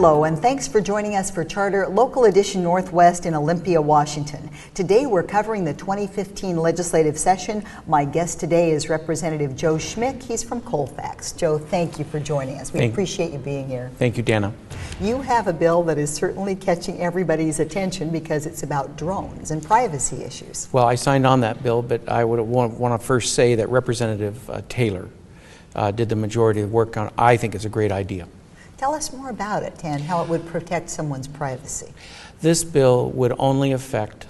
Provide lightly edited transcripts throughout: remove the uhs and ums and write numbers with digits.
Hello, and thanks for joining us for Charter Local Edition Northwest in Olympia, Washington. Today we're covering the 2015 legislative session. My guest today is Representative Joe Schmick. He's from Colfax. Joe, thank you for joining us. We appreciate you being here. Thank you, Dana. You have a bill that is certainly catching everybody's attention because it's about drones and privacy issues. Well, I signed on that bill, but I would want to first say that Representative Taylor did the majority of the work on it. I think it's a great idea. Tell us more about it and how it would protect someone's privacy. This bill would only affect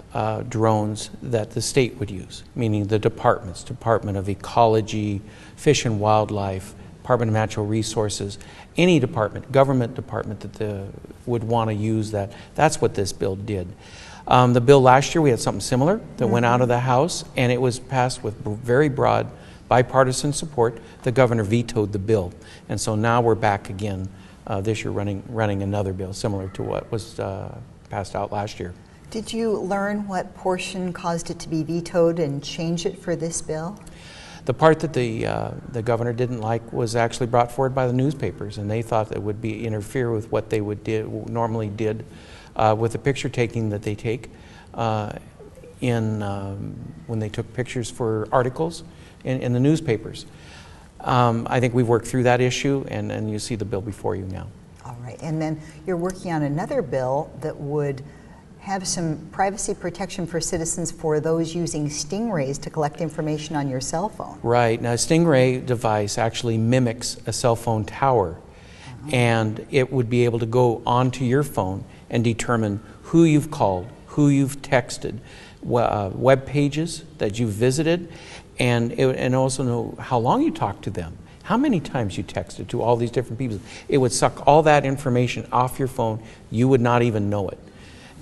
drones that the state would use, meaning the departments, Department of Ecology, Fish and Wildlife, Department of Natural Resources, any department, government department that would want to use that. That's what this bill did. The bill last year, we had something similar that went out of the House, and it was passed with very broad bipartisan support. The governor vetoed the bill, and so now we're back again this year running another bill similar to what was passed out last year. Did you learn what portion caused it to be vetoed and change it for this bill? The part that the governor didn't like was actually brought forward by the newspapers, and they thought that would interfere with what they normally did with the picture taking that they take when they took pictures for articles in the newspapers. I think we've worked through that issue, and you see the bill before you now. All right, and then you're working on another bill that would have some privacy protection for citizens for those using stingrays to collect information on your cell phone. Right, now a stingray device actually mimics a cell phone tower, and it would be able to go onto your phone and determine who you've called, who you've texted, web pages that you've visited, and also know how long you talked to them, how many times you texted to all these different people. It would suck all that information off your phone. You would not even know it.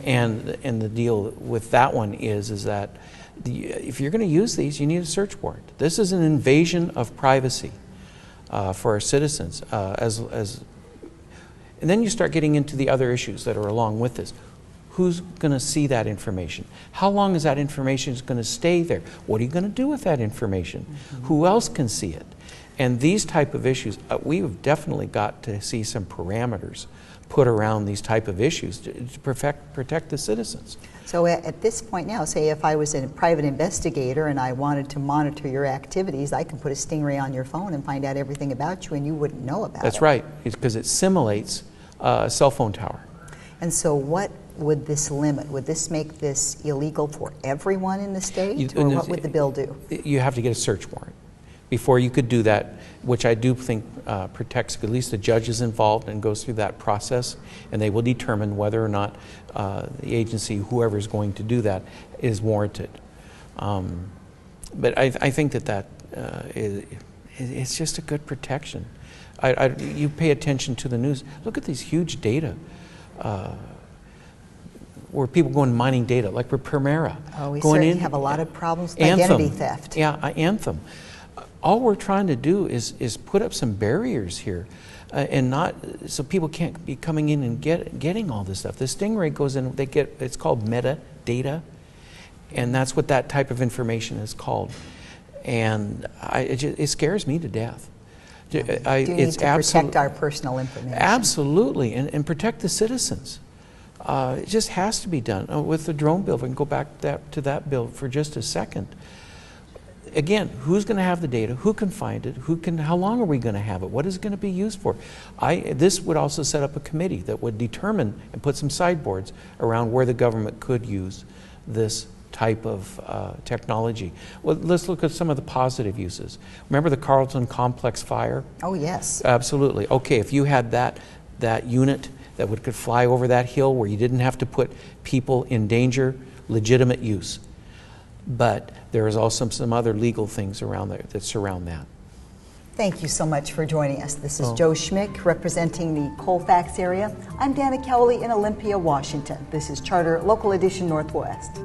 And the deal with that one is that if you're going to use these, you need a search warrant. This is an invasion of privacy for our citizens. And then you start getting into the other issues that are along with this. Who's going to see that information? How long is that information going to stay there? What are you going to do with that information? Who else can see it? And these type of issues, we've definitely got to see some parameters put around these type of issues to protect the citizens. So at this point now, say if I was a private investigator and I wanted to monitor your activities, I can put a stingray on your phone and find out everything about you and you wouldn't know about it. That's right, because it simulates a cell phone tower. And so what would this limit? Would this make this illegal for everyone in the state, or what would the bill do? You have to get a search warrant before you could do that, which I do think protects at least the judges involved and goes through that process, and they will determine whether or not the agency, whoever is going to do that, is warranted. But I think that it's just a good protection. You pay attention to the news. Look at these huge data. Where people go and mining data, like with Primera. Oh, we certainly have a lot of problems with identity theft. Yeah, Anthem. All we're trying to do is put up some barriers here, and not so people can't be coming in and getting all this stuff. The stingray goes in; it's called metadata, and that's what that type of information is called. And it scares me to death. Do need to protect our personal information. Absolutely, and protect the citizens. It just has to be done. With the drone bill, if we can go back to that bill for just a second. Again, who's going to have the data? Who can find it? How long are we going to have it? What is it going to be used for? This would also set up a committee that would determine and put some sideboards around where the government could use this type of technology. Well, let's look at some of the positive uses. Remember the Carlton Complex fire? Oh, yes. Absolutely. Okay, if you had that unit that could fly over that hill where you didn't have to put people in danger, legitimate use. But there is also some other legal things around there that surround that. Thank you so much for joining us. This is Joe Schmick representing the Colfax area. I'm Dana Cowley in Olympia, Washington. This is Charter Local Edition Northwest.